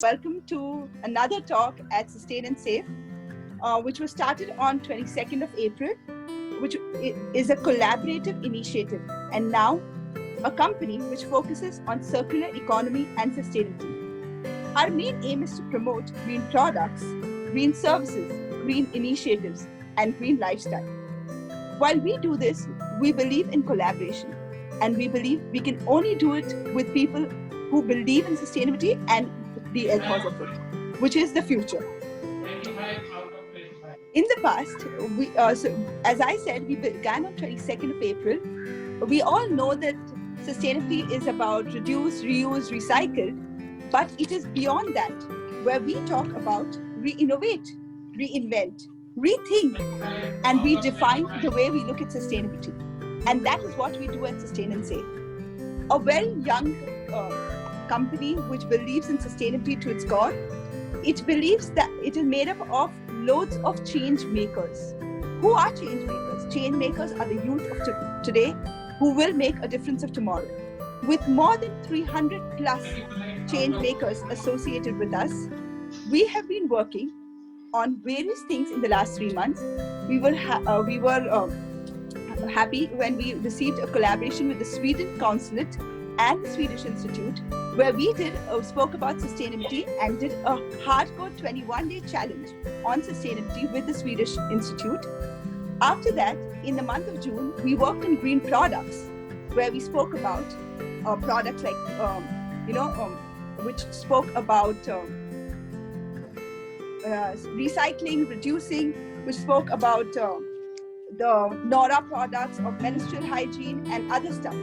welcome to another talk at Sustain and Save, which was started on 22nd of April, which is a collaborative initiative and now a company which focuses on circular economy and sustainability. Our main aim is to promote green products, green services, green initiatives, and green lifestyle. While we do this, we believe in collaboration, and we believe we can only do it with people who believe in sustainability and the ethos of it, which is the future. In the past, as I said, we began on 22nd of April. We all know that sustainability is about reduce, reuse, recycle, but it is beyond that, where we talk about re-innovate, reinvent, rethink, and redefine the way we look at sustainability. And that is what we do at Sustain and Save. A very young company which believes in sustainability to its core. It believes that it is made up of loads of change makers. Who are change makers? Change makers are the youth of today who will make a difference of tomorrow. With more than 300 plus change makers associated with us, we have been working on various things in the last 3 months. We were happy when we received a collaboration with the Sweden Consulate and the Swedish Institute, where we spoke about sustainability and did a hardcore 21-day challenge on sustainability with the Swedish Institute. After that, in the month of June, we worked on green products, where we spoke about products like, which spoke about recycling, reducing, which spoke about the Nora products of menstrual hygiene and other stuff.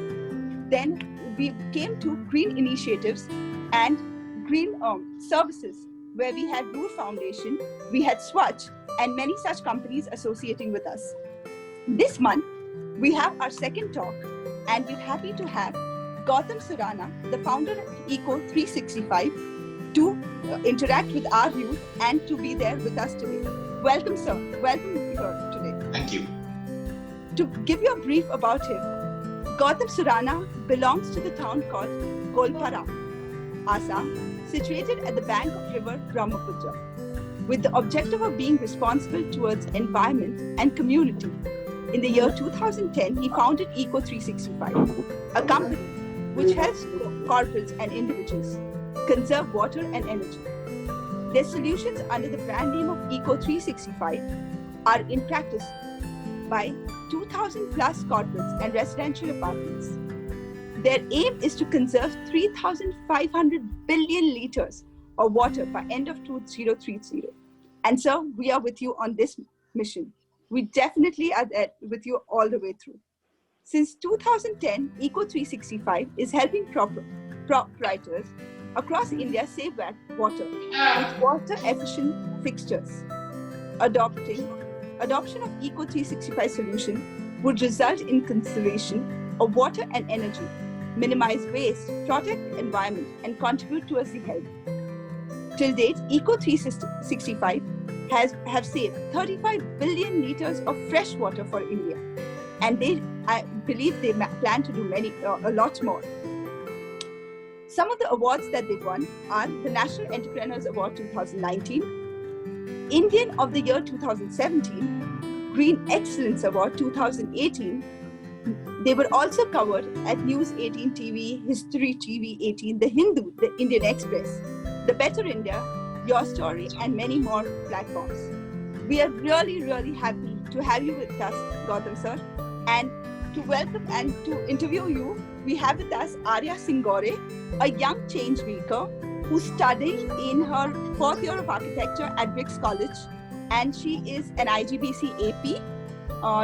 Then we came to green initiatives and green services, where we had Root Foundation, we had Swatch, and many such companies associating with us. This month, we have our second talk, and we're happy to have Gautam Surana, the founder of Eco 365, to interact with our youth and to be there with us today. Welcome, sir. Welcome here today. Thank you. To give you a brief about him, Gautam Surana belongs to the town called Golpara, Assam, situated at the bank of river Brahmaputra, with the objective of being responsible towards environment and community. In the year 2010, he founded Eco 365, a company which helps corporates and individuals conserve water and energy. Their solutions under the brand name of Eco 365 are in practice by 2,000 plus corporates and residential apartments. Their aim is to conserve 3,500 billion liters of water by end of 2030. And so we are with you on this mission. We definitely are there with you all the way through. Since 2010, Eco 365 is helping proprietors across India save water with water efficient fixtures. Adoption of Eco 365 solution would result in conservation of water and energy, minimize waste, protect the environment, and contribute towards the health. Till date, Eco 365 have saved 35 billion liters of fresh water for India, and I believe they plan to do a lot more. Some of the awards that they've won are the National Entrepreneurs Award 2019, Indian of the Year 2017, Green Excellence Award 2018. They were also covered at News 18 TV, History TV 18, The Hindu, The Indian Express, The Better India, Your Story, and many more platforms. We are really, really happy to have you with us, Gautam sir. And to welcome and to interview you, we have with us Arya Singore, a young change maker who's studying in her 4th year of architecture at Briggs College, and she is an IGBC AP.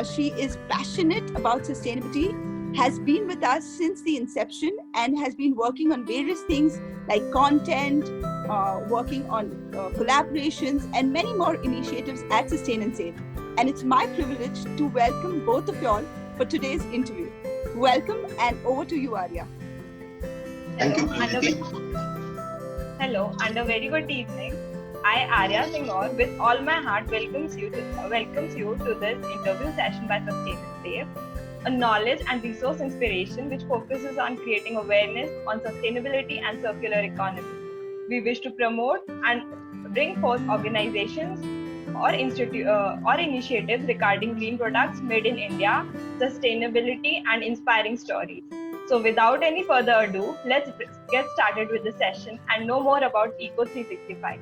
She is passionate about sustainability, has been with us since the inception, and has been working on various things like content, working on collaborations, and many more initiatives at Sustain and Save. And it's my privilege to welcome both of y'all for today's interview. Welcome, and over to you, Arya. Thank you. Hello, and a very good evening. I, Arya Singor, with all my heart welcomes you to this interview session by Sustain and Save, a knowledge and resource inspiration which focuses on creating awareness on sustainability and circular economy. we wish to promote and bring forth organizations or initiatives regarding green products made in India, sustainability, and inspiring stories. So, without any further ado, let's get started with the session and know more about Eco 365.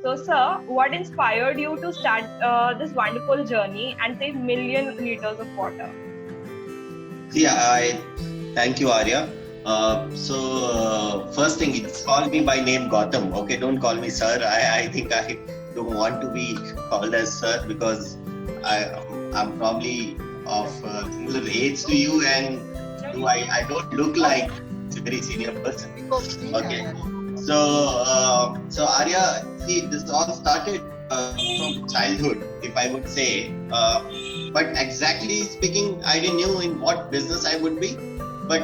So, sir, what inspired you to start this wonderful journey and save million liters of water? Yeah, I thank you, Arya. First thing, it's call me by name Gautam. Okay, don't call me sir. I think I don't want to be called as sir because I'm probably of similar age to you, and I don't look like a very senior person. Okay, so Arya, see, this all started from childhood, if I would say. But exactly speaking, I didn't know in what business I would be. But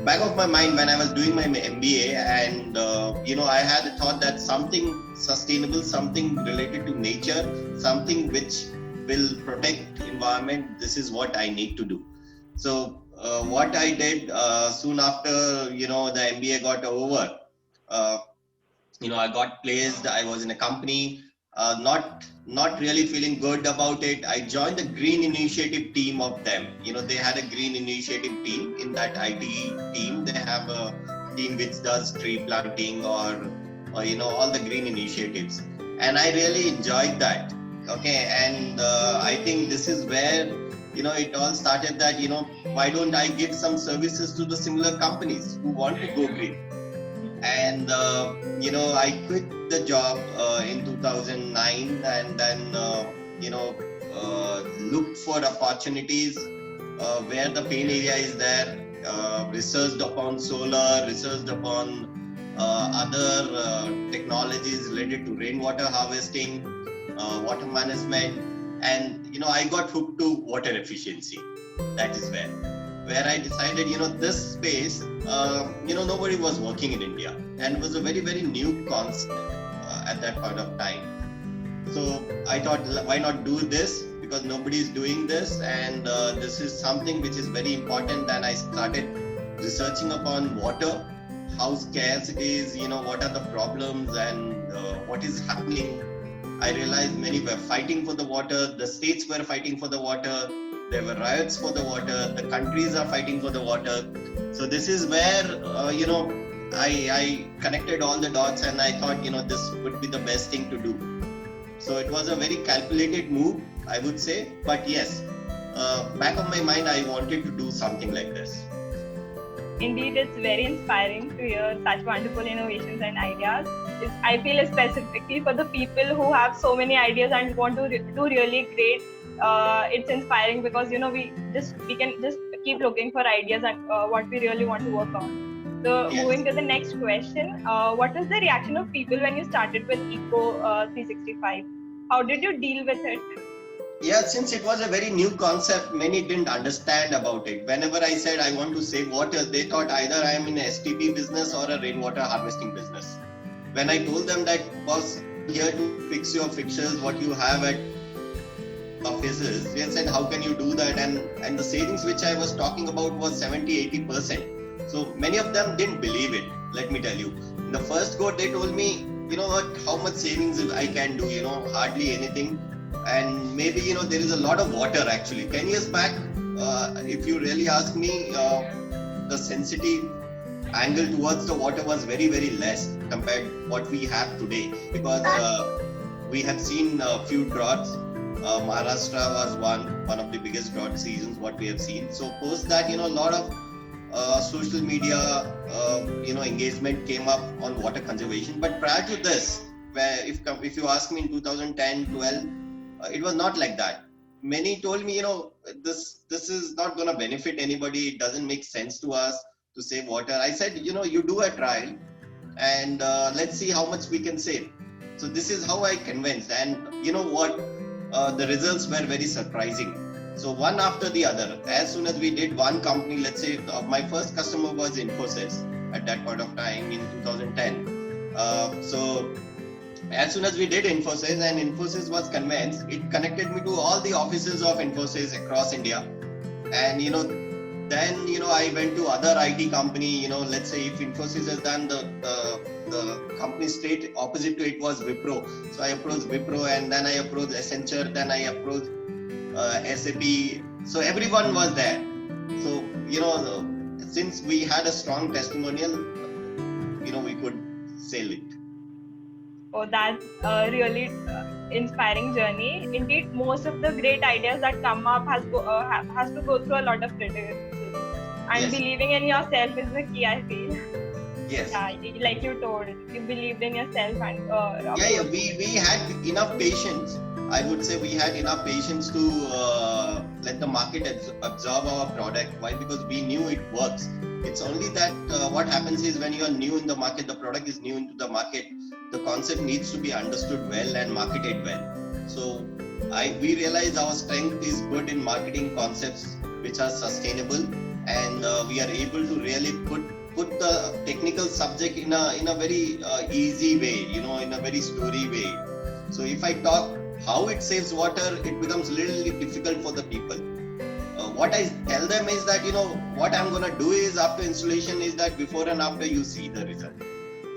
back of my mind, when I was doing my MBA, and I had a thought that something sustainable, something related to nature, something which will protect environment. This is what I need to do. So what I did soon after, the MBA got over. I got placed. I was in a company. Not really feeling good about it. I joined the green initiative team of them. They had a green initiative team. In that IT team, they have a team which does tree planting or all the green initiatives, and I really enjoyed that. Okay, and I think this is where it all started, that why don't I give some services to the similar companies who want to go green. And I quit the job in 2009, and then looked for opportunities where the pain area is there, researched upon solar, researched upon other technologies related to rainwater harvesting, water management, and I got hooked to water efficiency. That is where I decided, this space, nobody was working in India, and it was a very, very new concept at that point of time. So I thought, why not do this? Because nobody is doing this, and this is something which is very important. And I started researching upon water, how scarce it is, what are the problems, and what is happening. I realized many were fighting for the water, the states were fighting for the water, there were riots for the water, the countries are fighting for the water. So this is where, I connected all the dots, and I thought, this would be the best thing to do. So it was a very calculated move, I would say. But yes, back of my mind, I wanted to do something like this. Indeed, it's very inspiring to hear such wonderful innovations and ideas. I feel specifically for the people who have so many ideas and want to do really great. It's inspiring because we can just keep looking for ideas and what we really want to work on. So yes. Moving to the next question, what was the reaction of people when you started with Eco 365? How did you deal with it? Yeah, since it was a very new concept, many didn't understand about it. Whenever I said I want to save water, they thought either I am in a STP business or a rainwater harvesting business. When I told them that was here to fix your fixtures, what you have at offices, they said, how can you do that? And the savings which I was talking about was 70-80%. So many of them didn't believe it, let me tell you. In the first go, they told me, how much savings I can do, hardly anything. And maybe, there is a lot of water actually. 10 years back, if you really ask me, the sensitive angle towards the water was very, very less compared to what we have today. Because we have seen a few droughts. Maharashtra was one of the biggest drought seasons what we have seen. So post that, a lot of social media, engagement came up on water conservation. But prior to this, where if you ask me in 2010, 12, it was not like that. Many told me, this is not going to benefit anybody. It doesn't make sense to us to save water. I said, you do a trial and let's see how much we can save. So this is how I convinced. And you know what? The results were very surprising. So one after the other, as soon as we did one company, let's say my first customer was Infosys at that point of time in 2010. So as soon as we did Infosys and Infosys was convinced, it connected me to all the offices of Infosys across India. And Then, I went to other IT company, let's say if Infosys has done the company straight opposite to it was Wipro. So I approached Wipro, and then I approached Accenture, then I approached SAP. So everyone was there. So, since we had a strong testimonial, we could sell it. Oh, that's a really inspiring journey. Indeed, most of the great ideas that come up has to go through a lot of criticism. And Yes. believing in yourself is the key, I feel. Yes. Yeah, like you told, you believed in yourself, and We had enough patience. I would say we had enough patience to let the market absorb our product. Why? Because we knew it works. It's only that what happens is when you are new in the market, the product is new into the market, the concept needs to be understood well and marketed well. So we realize our strength is good in marketing concepts which are sustainable, and we are able to really put the technical subject in a very easy way, in a very story way. So if I talk how it saves water, it becomes a little difficult for the people. What I tell them is that, what I'm going to do is after installation is that before and after you see the result.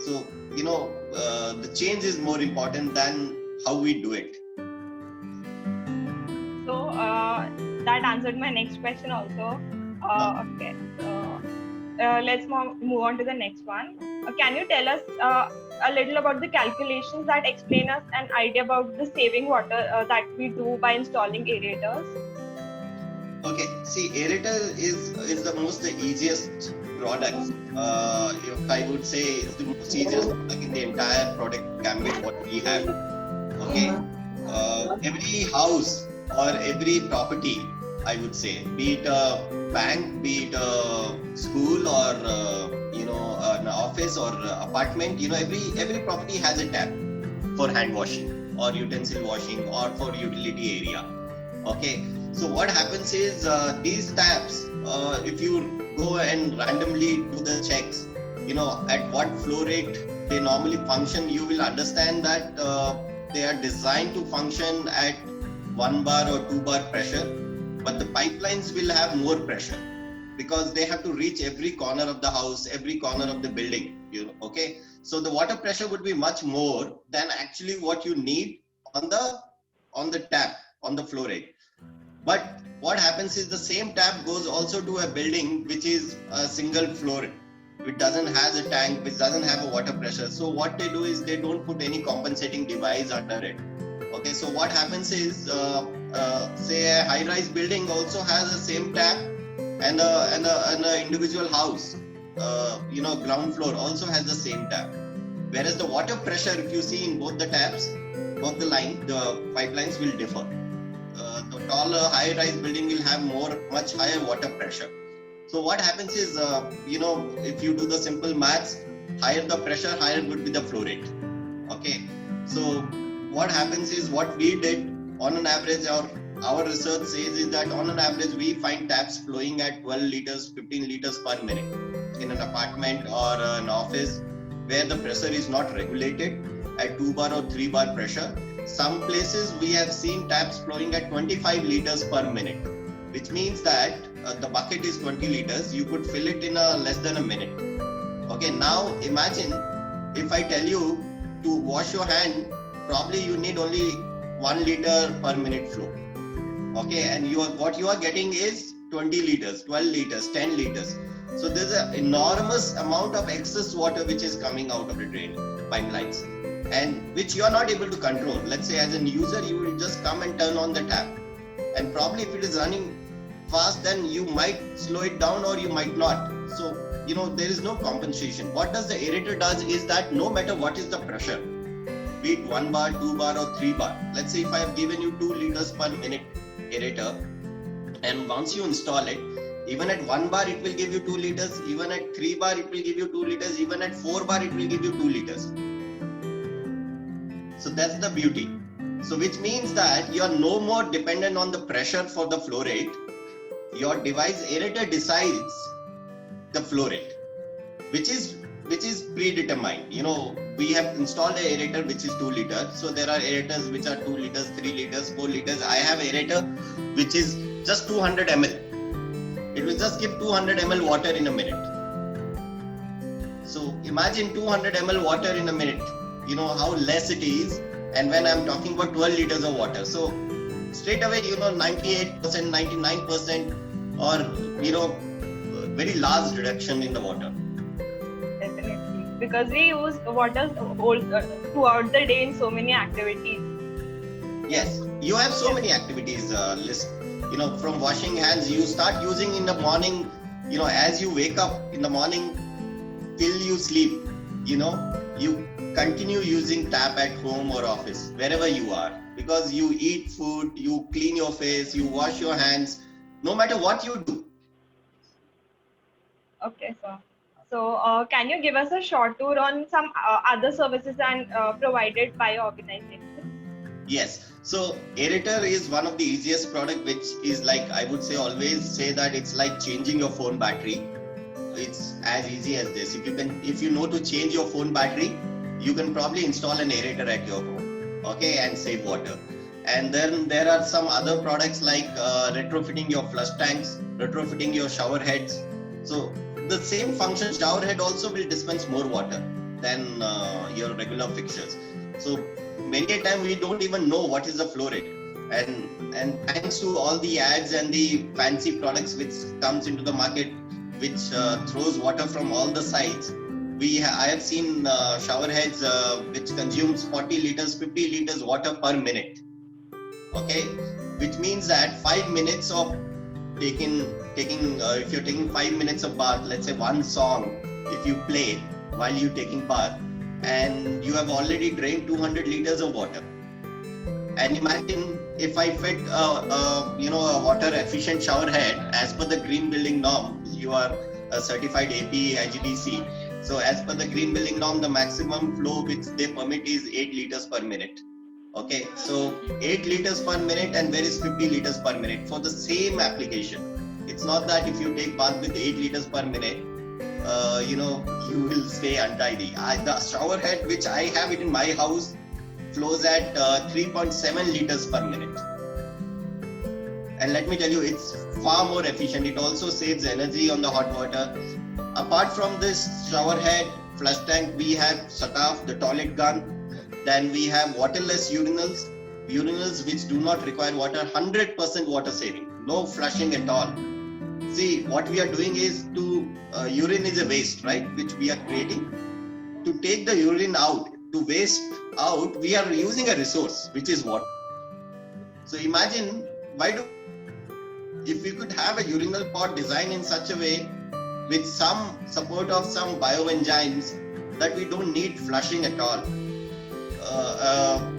So, the change is more important than how we do it. So that answered my next question also. Okay. Let's move on to the next one. Can you tell us a little about the calculations that explain us an idea about the saving water that we do by installing aerators? Okay, see, aerator is the easiest product. If I would say it's the most easiest product in the entire product gambit what we have. Okay, every house or every property, I would say, be it a bank, be it a school, or an office or apartment, every property has a tap for hand washing or utensil washing or for utility area. Okay, so what happens is these taps, if you go and randomly do the checks, at what flow rate they normally function, you will understand that they are designed to function at 1 bar or 2 bar pressure, but the pipelines will have more pressure because they have to reach every corner of the house, every corner of the building. Okay, so the water pressure would be much more than actually what you need on the tap, on the flow rate. But what happens is the same tap goes also to a building which is a single floor. It doesn't have a tank, which doesn't have a water pressure. So what they do is they don't put any compensating device under it. Okay, so what happens is, say a high-rise building also has the same tap, and a individual house, ground floor also has the same tap. Whereas the water pressure, if you see in both the taps, both the pipelines will differ. The taller high-rise building will have much higher water pressure. So what happens is, if you do the simple maths, higher the pressure, higher would be the flow rate. Okay, so what happens is what we did on an average, our research says is that on an average we find taps flowing at 12 liters, 15 liters per minute in an apartment or an office where the pressure is not regulated at 2 bar or 3 bar pressure. Some places we have seen taps flowing at 25 liters per minute, which means that the bucket is 20 liters, you could fill it in less than a minute. Okay, now imagine if I tell you to wash your hand, probably you need only 1 liter per minute flow. Okay, and what you are getting is 20 liters, 12 liters, 10 liters. So there's an enormous amount of excess water which is coming out of the drain pipelines, and which you are not able to control. Let's say as a user, you will just come and turn on the tap, and probably if it is running fast, then you might slow it down or you might not. So, there is no compensation. What does the aerator does is that no matter what is the pressure, be it 1 bar, 2 bar or 3 bar. Let's say if I have given you 2 liters per minute aerator, and once you install it, even at 1 bar it will give you 2 liters, even at 3 bar it will give you 2 liters, even at 4 bar it will give you 2 liters. So that's the beauty. So which means that you are no more dependent on the pressure for the flow rate. Your device aerator decides the flow rate, which is predetermined. We have installed an aerator which is 2 liters. So there are aerators which are 2 liters, 3 liters, 4 liters. I have aerator which is just 200 ml. It will just give 200 ml water in a minute. So imagine 200 ml water in a minute, you know how less it is. And when I'm talking about 12 liters of water, so straight away, 98%, 99% or, very large reduction in the water. Definitely. Because we use water throughout the day in so many activities. Yes, you have so many activities list. From washing hands, you start using in the morning, as you wake up in the morning till you sleep, you continue using tap at home or office, wherever you are, because you eat food, you clean your face, you wash your hands, no matter what you do. Okay, sir. So, can you give us a short tour on some other services and provided by your organization? Yes. So Aerator is one of the easiest product, which is like, I would say, always say that it's like changing your phone battery. It's as easy as this. If you know to change your phone battery, you can probably install an aerator at your home, okay, and save water. And then there are some other products like retrofitting your flush tanks, retrofitting your shower heads. So the same function, shower head also will dispense more water than your regular fixtures. So many a time we don't even know what is the flow rate. And thanks to all the ads and the fancy products which comes into the market, which throws water from all the sides, I have seen shower heads which consumes 40 liters, 50 liters water per minute. Okay, which means that 5 minutes of taking if you're taking 5 minutes of bath, let's say one song, if you play while you're taking bath, and you have already drained 200 liters of water. And imagine if I fit a water efficient shower head as per the green building norm. You are a certified APE IGBC. So as per the green building norm, the maximum flow which they permit is 8 liters per minute. Okay, so 8 liters per minute, and where is 50 liters per minute for the same application? It's not that if you take bath with 8 liters per minute, you will stay untidy. The shower head which I have it in my house flows at 3.7 liters per minute. And let me tell you, it's far more efficient. It also saves energy on the hot water. Apart from this shower head, flush tank, we have Sataf, the toilet gun. Then we have waterless urinals which do not require water, 100% water saving, no flushing at all. See, what we are doing is urine is a waste, right, which we are creating. To take the urine out, to waste out, we are using a resource, which is water. So imagine, if we could have a urinal pod designed in such a way with some support of some bioenzymes that we don't need flushing at all.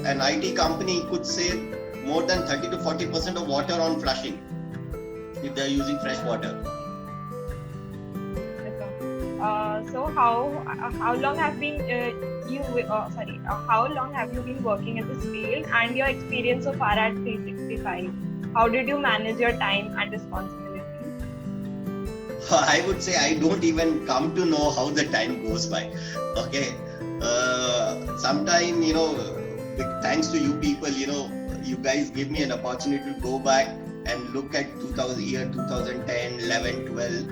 An IT company could save more than 30 to 40% of water on flushing if they are using fresh water. So how long have you been working in this field, and your experience so far at 365? How did you manage your time and responsibilities? I would say I don't even come to know how the time goes by. Okay. Sometime, thanks to you people, you guys give me an opportunity to go back and look at 2010, 11, 12.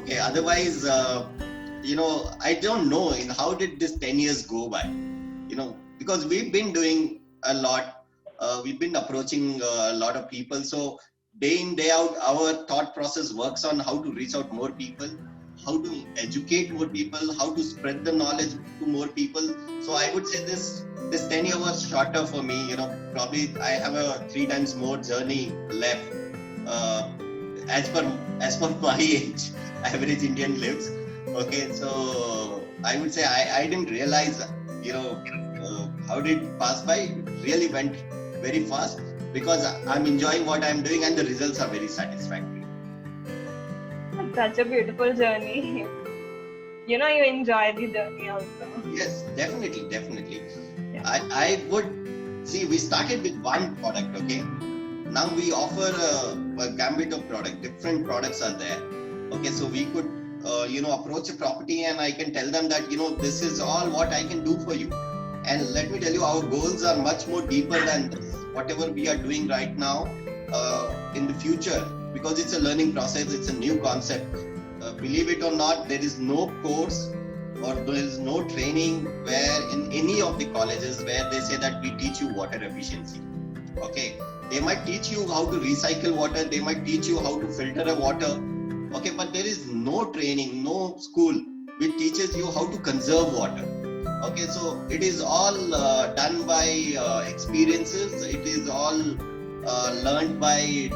Okay. Otherwise, I don't know how did this 10 years go by, because we've been doing a lot. We've been approaching a lot of people. So day in, day out, our thought process works on how to reach out more people, how to educate more people, how to spread the knowledge to more people. So I would say this 10 years was shorter for me. Probably I have a 3 times more journey left as per my age, average Indian lives. Okay, so I would say I didn't realize, how did it pass by. It really went very fast because I'm enjoying what I'm doing and the results are very satisfactory. Such a beautiful journey. You enjoy the journey also. Yes, definitely. Yeah. I would see, we started with one product, okay? Now we offer a gambit of product. Different products are there. Okay, so we could, approach a property and I can tell them that, this is all what I can do for you. And let me tell you, our goals are much more deeper than this. Whatever we are doing right now, in the future, because it's a learning process, it's a new concept. Believe it or not, there is no course or there is no training where in any of the colleges where they say that we teach you water efficiency. Okay, they might teach you how to recycle water, they might teach you how to filter a water. Okay, but there is no training, no school which teaches you how to conserve water. Okay, so it is all done by experiences. It is all learned by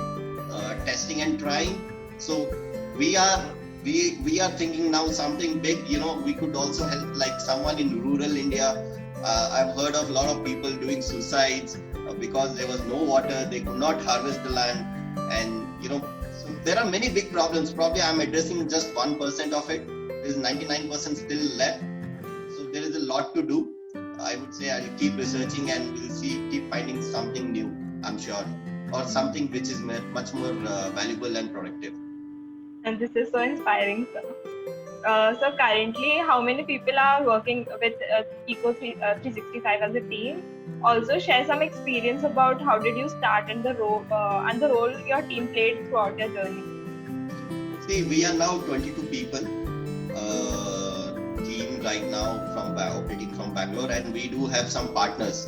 testing and trying. So we are thinking now something big. You know, we could also help like someone in rural India. I've heard of a lot of people doing suicides because there was no water. They could not harvest the land, and you know, so there are many big problems. Probably I'm addressing just 1% of it. There's 99% still left. So there is a lot to do. I would say I'll keep researching and we'll see, keep finding something new, I'm sure, or something which is much more valuable and productive. And this is so inspiring, sir. So currently, how many people are working with Eco 365 as a team? Also, share some experience about how did you start and the role your team played throughout your journey. See, we are now 22 people. Team right now operating from Bangalore, and we do have some partners.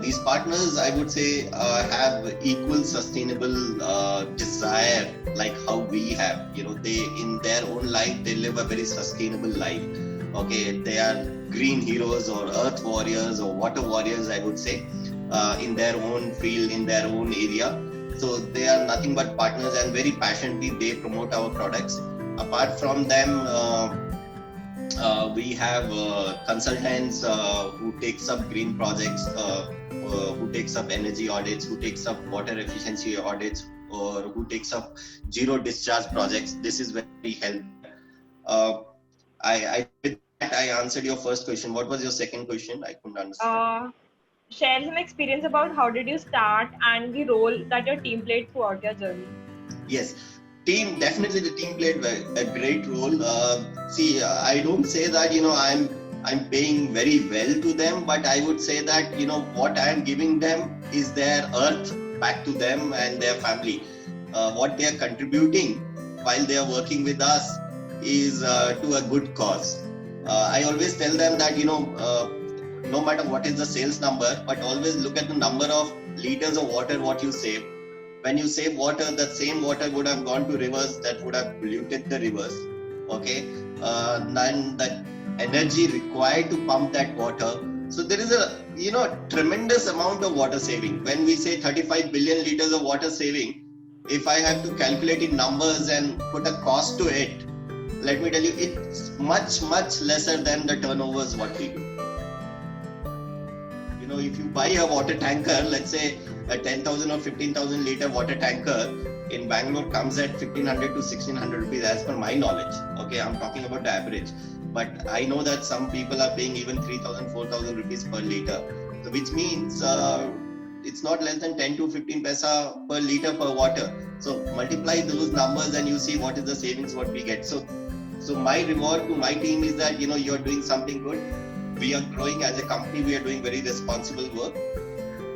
These partners, I would say, have equal sustainable desire like how we have. You know, they in their own life they live a very sustainable life. Okay, they are green heroes or earth warriors or water warriors, I would say, in their own field, in their own area. So they are nothing but partners, and very passionately they promote our products. Apart from them, we have consultants who takes up green projects, who takes up energy audits, who takes up water efficiency audits, or who takes up zero discharge projects. This is very helpful. I answered your first question. What was your second question? I couldn't understand. Share some experience about how did you start and the role that your team played throughout your journey. Yes. Team, definitely the team played a great role. I don't say that, you know, I'm paying very well to them, but I would say that, you know, what I am giving them is their earth back to them and their family. What they are contributing while they are working with us is to a good cause. I always tell them that, you know, no matter what is the sales number, but always look at the number of liters of water what you save. When you save water, that same water would have gone to rivers that would have polluted the rivers. Okay, then that energy required to pump that water. So there is a, you know, tremendous amount of water saving. When we say 35 billion liters of water saving, if I have to calculate in numbers and put a cost to it, let me tell you, it's much lesser than the turnovers what we do. You know, if you buy a water tanker, let's say a 10,000 or 15,000 liter water tanker in Bangalore comes at 1,500 to 1,600 rupees as per my knowledge. Okay, I'm talking about the average. But I know that some people are paying even 3,000, 4,000 rupees per liter. So which means it's not less than 10 to 15 paisa per liter per water. So multiply those numbers and you see what is the savings what we get. So my reward to my team is that, you know, you're doing something good. We are growing as a company. We are doing very responsible work.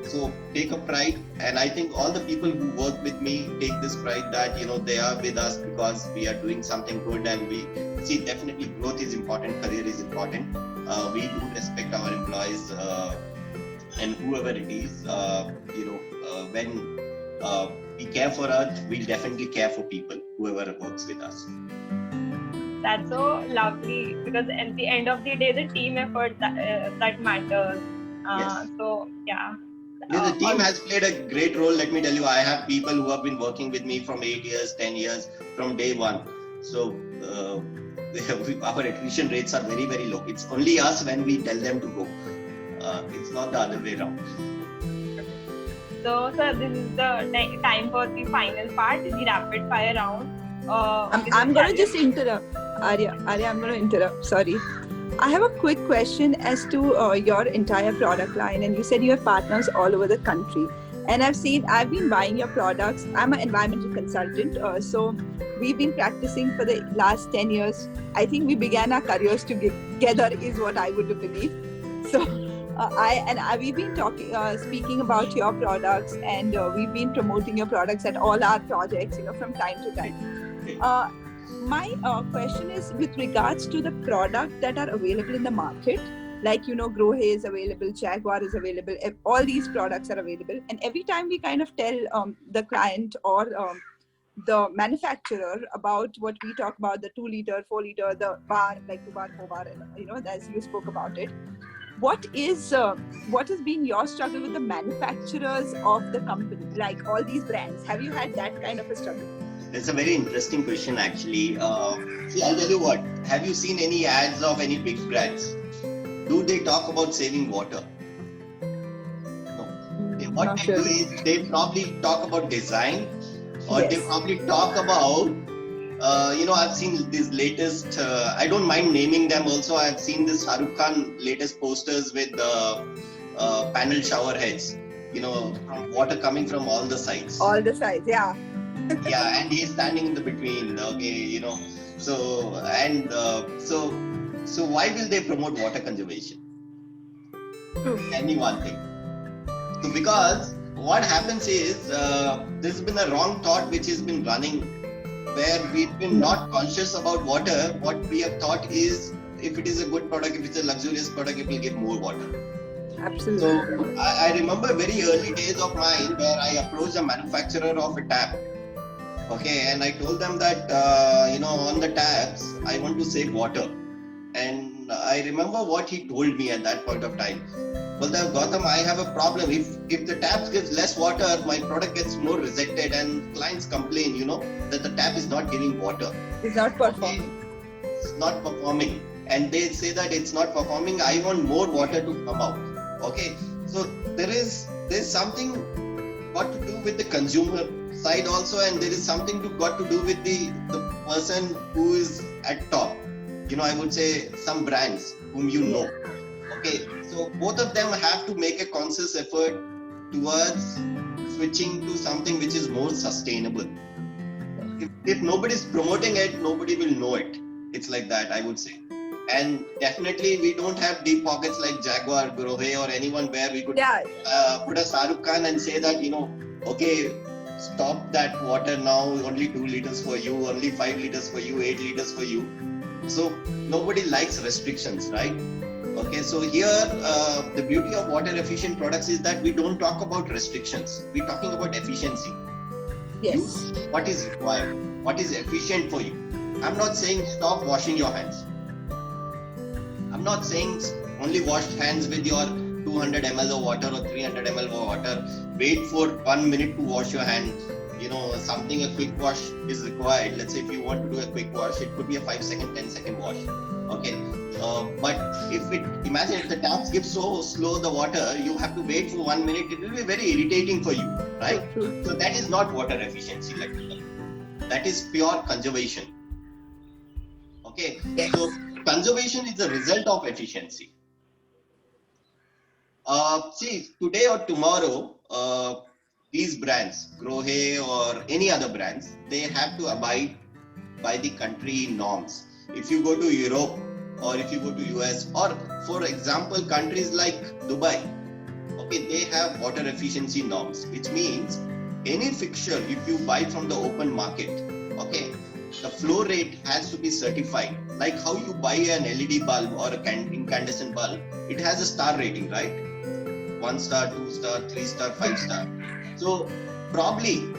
So take a pride, and I think all the people who work with me take this pride that, you know, they are with us because we are doing something good, and we see definitely growth is important, career is important. We do respect our employees and whoever it is. When we care for Earth, we'll definitely care for people, whoever works with us. That's so lovely, because at the end of the day, the team effort that matters. Yes. So yeah. The team has played a great role. Let me tell you, I have people who have been working with me from 8 years, 10 years, from day one. So our attrition rates are very, very low. It's only us when we tell them to go. It's not the other way around. So, sir, this is the time for the final part, the rapid fire round. I'm going to just interrupt. Arya, I'm going to interrupt. Sorry. I have a quick question as to your entire product line, and you said you have partners all over the country, and I've been buying your products. I'm an environmental consultant, so we've been practicing for the last 10 years. I think we began our careers together is what I would believe. So We've been speaking about your products, and we've been promoting your products at all our projects, from time to time. My question is with regards to the product that are available in the market, like Grohe is available, Jaguar is available, all these products are available, and every time we kind of tell the client or the manufacturer about what we talk about, the 2 liter, 4 liter, the bar, like 2 bar, 4 bar, and as you spoke about it. What has been your struggle with the manufacturers of the company, like all these brands? Have you had that kind of a struggle? It's a very interesting question, actually. See, I'll tell you what. Have you seen any ads of any big brands? Do they talk about saving water? No. What they do is they probably talk about design, or they probably talk about, I've seen these latest, I don't mind naming them also. I've seen this Shahrukh Khan latest posters with panel shower heads, from water coming from all the sides. All the sides, yeah. Yeah, and he's standing in the between, okay, So why will they promote water conservation? Tell me one thing. So because what happens is, there's been a wrong thought which has been running, where we've been not conscious about water. What we have thought is, if it is a good product, if it's a luxurious product, it will give more water. Absolutely. So I remember very early days of mine where I approached a manufacturer of a tap. Okay, and I told them that, on the taps, I want to save water. And I remember what he told me at that point of time. Well, Gautam, I have a problem. If the taps gives less water, my product gets more rejected, and clients complain, that the tap is not giving water. It's not performing. Okay. It's not performing. And they say that it's not performing. I want more water to come out. Okay. So there's something got to do with the consumer side also, and there is something got to do with the person who is at top. I would say some brands whom you know. Okay, so both of them have to make a conscious effort towards switching to something which is more sustainable. If nobody is promoting it, nobody will know it. It's like that, I would say. And definitely we don't have deep pockets like Jaguar, Grohe or anyone where we could put a Shahrukh Khan and say that, okay, stop that water now, only 2 liters for you, only 5 liters for you, 8 liters for you. So nobody likes restrictions, right? Okay, so here the beauty of water efficient products is that we don't talk about restrictions. We're talking about efficiency. Yes. Use what is required, what is efficient for you. I'm not saying stop washing your hands. I'm not saying only wash hands with your 200 ml of water or 300 ml of water. Wait for 1 minute to wash your hands. Something, a quick wash is required. Let's say if you want to do a quick wash, it could be a 5-second, 10-second wash. Okay. But imagine if the taps give so slow the water, you have to wait for 1 minute. It will be very irritating for you, right? So that is not water efficiency, that is pure conservation. Okay. Yes. So conservation is the result of efficiency. See, today or tomorrow, these brands, Grohe or any other brands, they have to abide by the country norms. If you go to Europe or if you go to US, or for example, countries like Dubai, okay, they have water efficiency norms, which means any fixture, if you buy from the open market, okay, the flow rate has to be certified. Like how you buy an LED bulb or a incandescent bulb, it has a star rating, right? 1 star, 2 star, 3 star, 5 star. So probably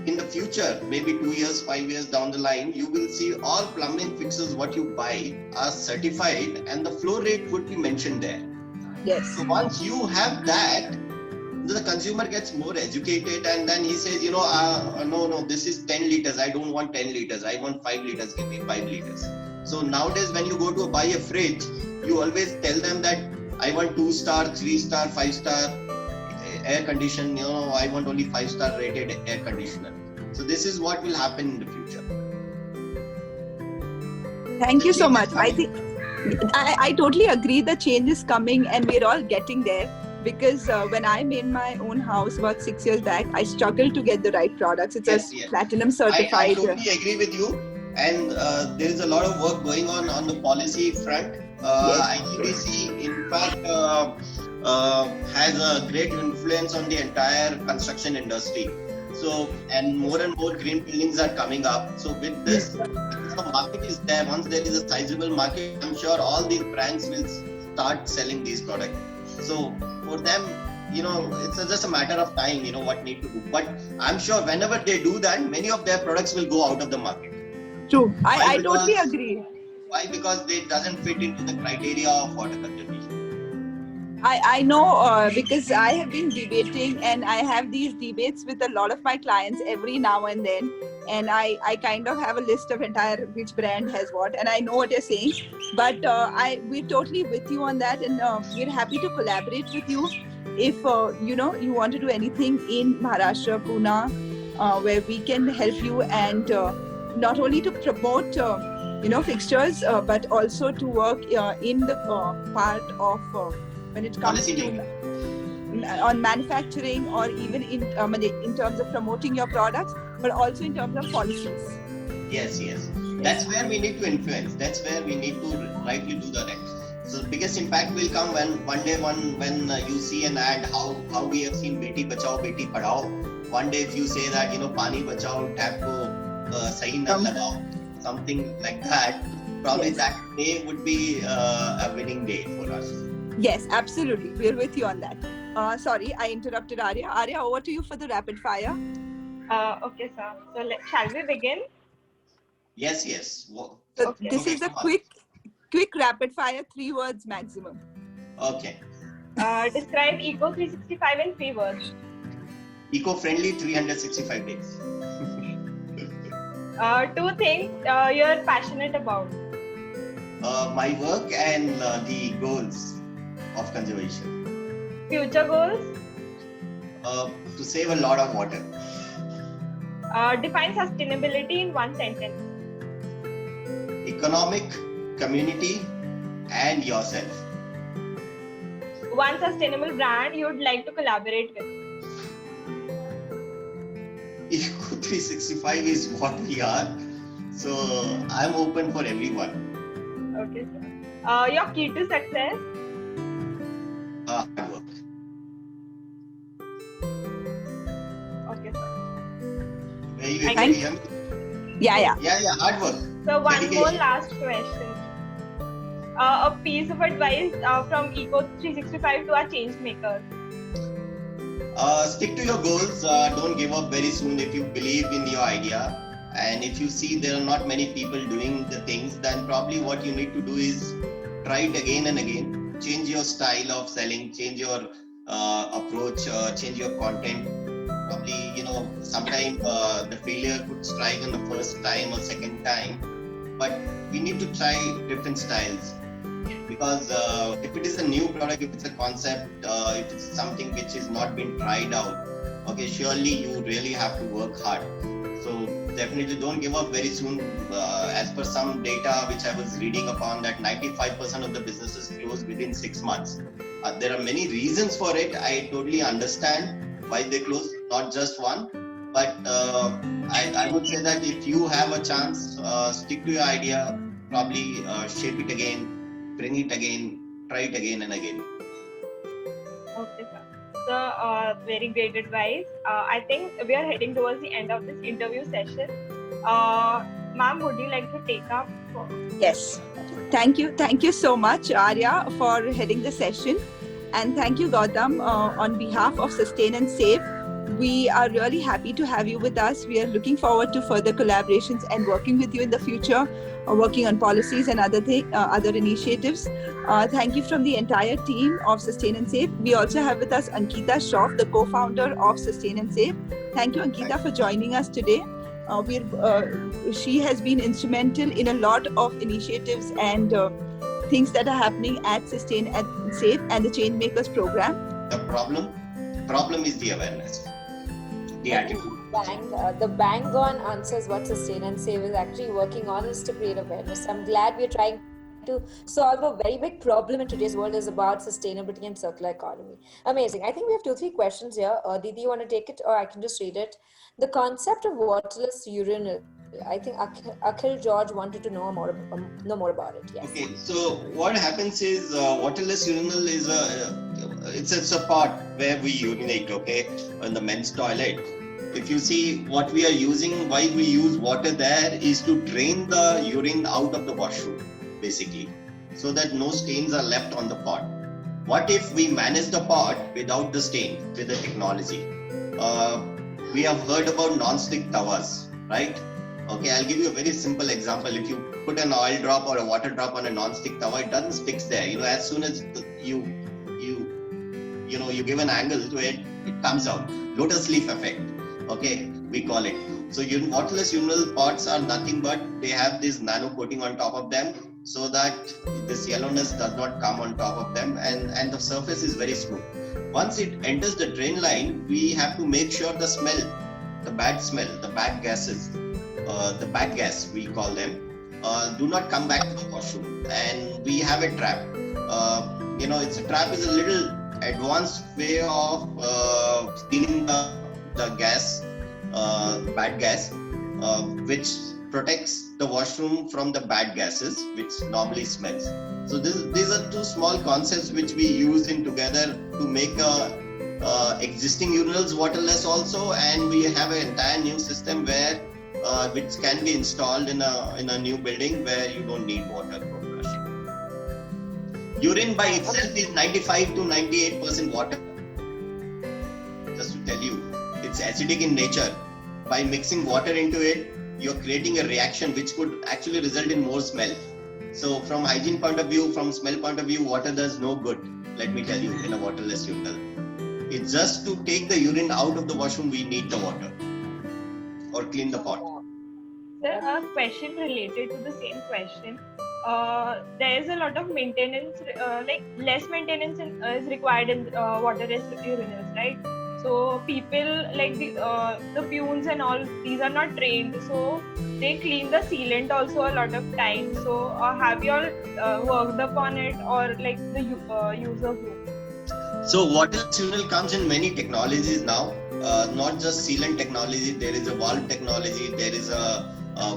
in the future, maybe 2 years, 5 years down the line, you will see all plumbing fixtures what you buy are certified and the flow rate would be mentioned there. Yes. So once you have that, the consumer gets more educated and then he says, no, this is 10 liters. I don't want 10 liters. I want 5 liters. Give me 5 liters. So nowadays, when you go to buy a fridge, you always tell them that I want 2 star, 3 star, 5 star air condition. I want only 5 star rated air conditioner. So this is what will happen in the future. Thank you so much. I think I totally agree. The change is coming and we're all getting there. Because when I made my own house about 6 years back, I struggled to get the right products. It's platinum certified. I totally agree with you. And there is a lot of work going on the policy front. IGBC, in fact, has a great influence on the entire construction industry. So, and more green buildings are coming up. So, with this, the market is there. Once there is a sizable market, I'm sure all these brands will start selling these products. So, for them, it's just a matter of time, what need to do. But I'm sure whenever they do that, many of their products will go out of the market. True. I totally agree. Why? Because they doesn't fit into the criteria of water conservation. I know because I have been debating and I have these debates with a lot of my clients every now and then. And I kind of have a list of entire which brand has what, and I know what you're saying. But we're totally with you on that, and we're happy to collaborate with you if you want to do anything in Maharashtra, Pune, where we can help you and not only to promote fixtures, but also to work in the part of when it comes to on manufacturing, or even in terms of promoting your products, but also in terms of policies. Yes. That's where we need to influence. That's where we need to rightly do the right. So the biggest impact will come when you see an ad, how we have seen Beti Bachao, Beti Padhao. One day if you say that, Pani Bachao, tap ko sahi na lagao, something like that, probably that day would be a winning day for us. Yes, absolutely. We're with you on that. Sorry, I interrupted Arya. Arya, over to you for the rapid fire. Okay, sir. So shall we begin? Yes. So this is a quick rapid fire, 3 words maximum. Okay. Describe Eco 365 in 3 words. Eco-friendly 365 days. 2 things you're passionate about. My work and the goals of conservation. Future goals? To save a lot of water. Define sustainability in 1 sentence. Economic, community, and yourself. 1 sustainable brand you'd like to collaborate with. Eco 365 is what we are, so I'm open for everyone. Okay, sir. Your key to success? Hard work. Okay, sir. Thank you. Yeah, hard work. So one more last question. A piece of advice from Eco 365 to our change makers. Stick to your goals. Don't give up very soon if you believe in your idea. And if you see there are not many people doing the things, then probably what you need to do is try it again and again. Change your style of selling, change your approach, change your content. Probably, sometimes the failure could strike on the first time or second time. But we need to try different styles. Because if it is a new product, if it's a concept, if it's something which is not been tried out, okay, surely you really have to work hard. So definitely don't give up very soon. As per some data which I was reading upon, that 95% of the businesses close within 6 months. There are many reasons for it. I totally understand why they close, not just one. But I would say that if you have a chance, stick to your idea, probably shape it again, bring it again, try it again and again. Okay, sir. So, very great advice. I think we are heading towards the end of this interview session. Ma'am, would you like to take up? Yes. Thank you so much, Arya, for heading the session. And thank you, Gautam, on behalf of Sustain and Save. We are really happy to have you with us. We are looking forward to further collaborations and working with you in the future, working on policies and other initiatives. Thank you from the entire team of Sustain and Save. We also have with us Ankita Shroff, the co-founder of Sustain and Save. Thank you, Ankita, for joining us today. She has been instrumental in a lot of initiatives and things that are happening at Sustain and Save and the Changemakers program. The problem is the awareness. The attitude. The bang on answers what Sustain and Save is actually working on is to create awareness. I'm glad we're trying to solve a very big problem in today's world is about sustainability and circular economy. Amazing. I think we have 2-3 questions here. Didi, you want to take it or I can just read it? The concept of waterless urine I think Akhil George wanted to know more about it. Yes. Okay, so what happens is waterless urinal is it's a pot where we urinate, okay, in the men's toilet. If you see what we are using, why we use water there is to drain the urine out of the washroom, basically, so that no stains are left on the pot. What if we manage the pot without the stain with the technology? We have heard about non-stick tawas, right? Okay, I'll give you a very simple example. If you put an oil drop or a water drop on a non-stick tawa, it doesn't stick there. You know, as soon as you give an angle to it, it comes out. Lotus leaf effect. Okay, we call it. So waterless urinal pots are nothing but they have this nano coating on top of them, so that this yellowness does not come on top of them, and the surface is very smooth. Once it enters the drain line, we have to make sure the smell, the bad smell, the bad gases, the bad gas we call them, do not come back to the washroom. And we have a trap. It's a trap is a little advanced way of stealing the gas, bad gas, which protects the washroom from the bad gases, which normally smells. So these are two small concepts which we use in together to make existing urinals waterless also, and we have an entire new system where which can be installed in a new building where you don't need water for flushing. Urine by itself is 95 to 98% water. Just to tell you, it's acidic in nature. By mixing water into it, you're creating a reaction which could actually result in more smell. So from hygiene point of view, from smell point of view, water does no good, let me tell you, in a waterless urinal. It's just to take the urine out of the washroom, we need the water or clean the pot. Sir, a question related to the same question. There is a lot of maintenance, less maintenance is required in waterless urinals, right? So people like the fumes and all, these are not trained, so they clean the sealant also a lot of time. So have you all worked upon it, or like the use of room? So waterless urinal comes in many technologies now, not just sealant technology. There is a valve technology, there is a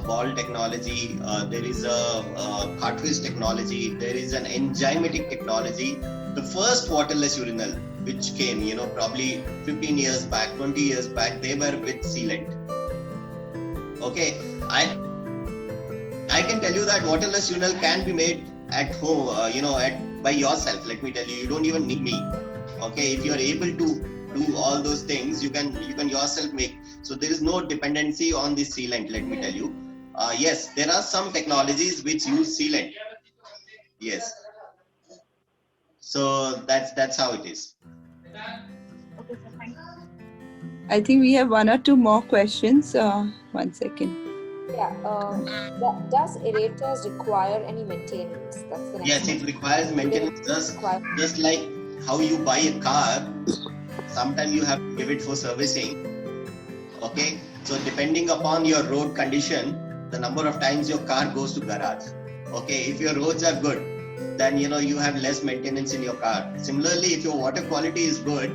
ball technology, there is a cartridge technology, there is an enzymatic technology. The first waterless urinal which came, probably 15 years back, 20 years back, they were with sealant. Okay, I can tell you that waterless urinal can be made at home, by yourself. Let me tell you, you don't even need me. Okay, if you are able to do all those things, you can yourself make. So there is no dependency on the sealant. Let me tell you. Yes, there are some technologies which use sealant. Yes. So that's how it is. Okay, sir, thank you. I think we have one or two more questions. 1 second. Yeah. Does aerators require any maintenance? That's the next Yes, question. it requires maintenance. Just like how you buy a car, sometimes you have to give it for servicing. Okay, so depending upon your road condition, the number of times your car goes to garage. Okay, if your roads are good, then you have less maintenance in your car. Similarly, if your water quality is good,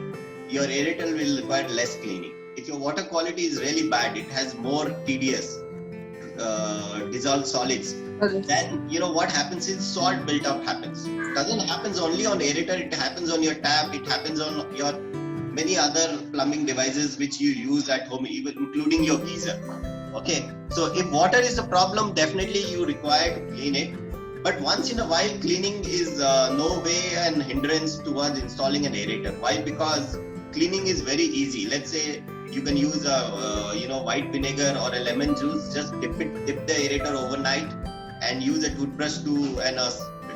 your aerator will require less cleaning. If your water quality is really bad, it has more tedious dissolved solids, then what happens is salt build-up happens. It doesn't happen only on aerator, it happens on your tap, it happens on your many other plumbing devices which you use at home, even including your geyser. Okay, so if water is the problem, definitely you require to clean it. But once in a while, cleaning is no way an hindrance towards installing an aerator. Why? Because cleaning is very easy. Let's say you can use a white vinegar or a lemon juice. Just dip the aerator overnight and use a toothbrush and a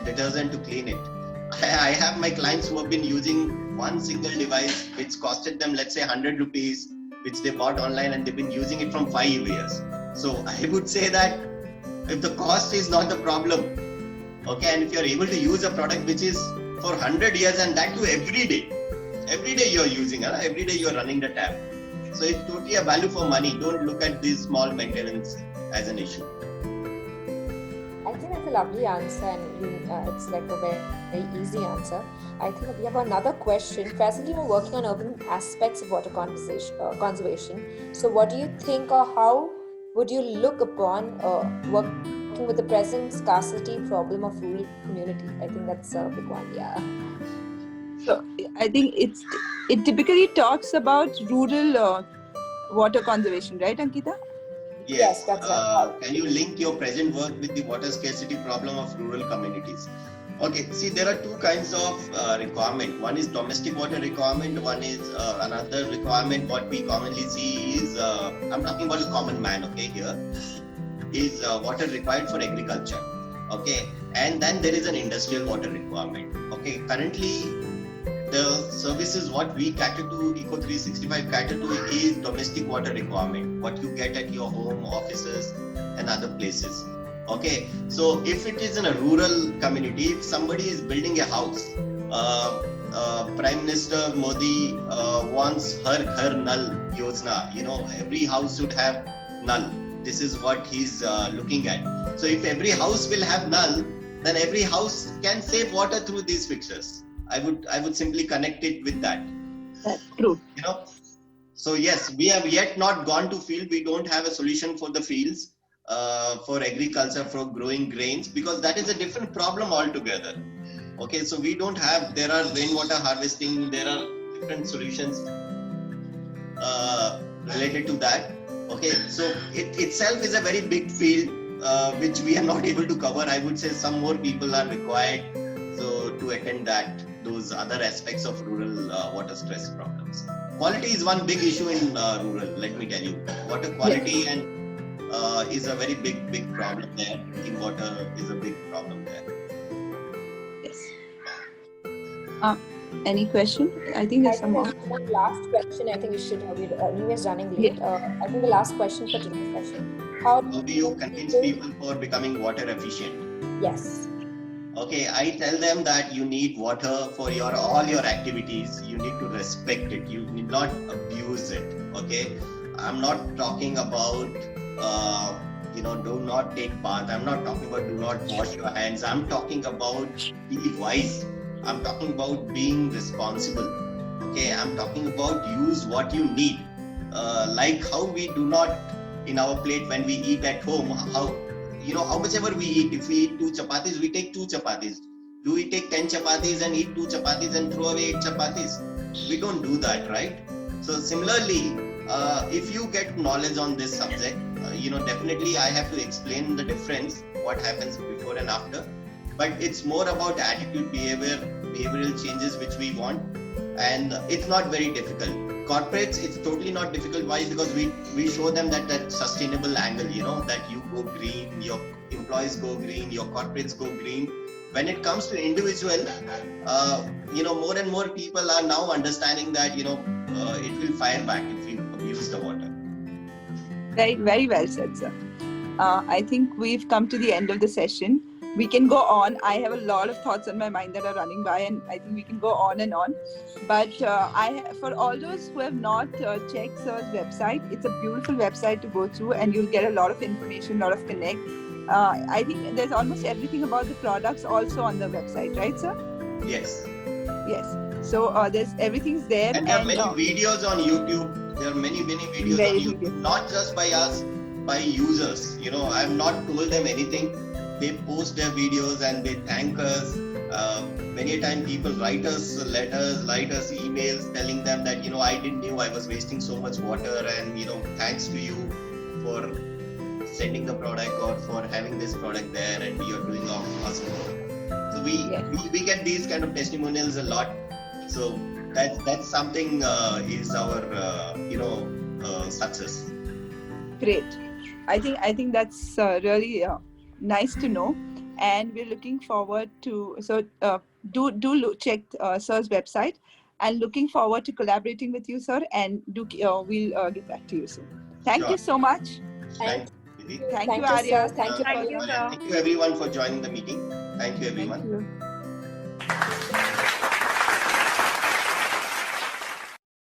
detergent to clean it. I have my clients who have been using one single device which costed them, let's say, 100 rupees, which they bought online, and they've been using it from 5 years. So I would say that if the cost is not the problem, okay, and if you're able to use a product which is for 100 years, and that too every day you're using it, every day you're running the tap. So it's totally a value for money. Don't look at this small maintenance as an issue. I think that's a lovely answer, and it's like a very, very easy answer. I think we have another question. Presently, we're working on urban aspects of water conservation. So what do you think, or how would you look upon working with the present scarcity problem of rural community? I think that's a big one. Yeah. So I think it typically talks about rural water conservation, right, Ankita? Yes, that's right. Can you link your present work with the water scarcity problem of rural communities? Okay, see, there are two kinds of requirement. One is domestic water requirement. One is another requirement. What we commonly see is, I'm talking about a common man, okay, here, is water required for agriculture, okay? And then there is an industrial water requirement, okay? Currently, the services what we cater to, Eco 365 cater to is domestic water requirement, what you get at your home, offices, and other places. Okay, so if it is in a rural community, if somebody is building a house, Prime Minister Modi wants her Nal Yojana, every house should have Nal. This is what he's looking at. So if every house will have Nal, then every house can save water through these fixtures. I would simply connect it with that. That's true. So yes, we have yet not gone to field. We don't have a solution for the fields. For agriculture, for growing grains, because that is a different problem altogether. Okay, so we don't have, there are rainwater harvesting, there are different solutions related to that. Okay, so it itself is a very big field which we are not able to cover. I would say some more people are required to attend those other aspects of rural water stress problems. Quality is one big issue in rural, let me tell you. Water quality and is a very big problem there. Drinking water is a big problem there. Yes. Any question? I think there's some more. One last question. I think we should have it. Anyways, running late. I think the last question for today's session. How do you convince people for becoming water efficient? Yes. Okay, I tell them that you need water for all your activities. You need to respect it. You need not abuse it. Okay, I'm not talking about do not take bath. I'm not talking about do not wash your hands. I'm talking about be wise. I'm talking about being responsible. Okay, I'm talking about use what you need. Like how we do not in our plate when we eat at home. How much ever we eat. If we eat 2 chapatis, we take 2 chapatis. Do we take 10 chapatis and eat 2 chapatis and throw away 8 chapatis? We don't do that, right? So similarly, if you get knowledge on this subject, definitely I have to explain the difference, what happens before and after. But it's more about attitude, behavioral changes which we want, and it's not very difficult. Corporates, it's totally not difficult. Why? Because we show them that sustainable angle, that you go green, your employees go green, your corporates go green. When it comes to individual, more and more people are now understanding that, it will fire back if we abuse the water. Very, very well said, sir. I think we've come to the end of the session. We can go on. I have a lot of thoughts on my mind that are running by, and I think we can go on and on. But for all those who have not checked sir's website, it's a beautiful website to go through, and you'll get a lot of information, a lot of connect. I think there's almost everything about the products also on the website, right, sir? Yes. Yes. So everything's there. And there are many videos on YouTube. There are many videos on YouTube, not just by us, by users. I've not told them anything. They post their videos and they thank us. Many a time people write us letters, write us emails telling them that, I didn't know I was wasting so much water, and, thanks to you for sending the product or for having this product there, and you're doing awesome work. So we get these kind of testimonials a lot. So that's something is our success. Great. I think that's really nice to know, and we're looking forward to check sir's website, and looking forward to collaborating with you, sir, and we'll get back to you soon. Thank you so much. Thank you, Arya. Thank you, sir. Thank you everyone for joining the meeting. Thank you everyone. Thank you.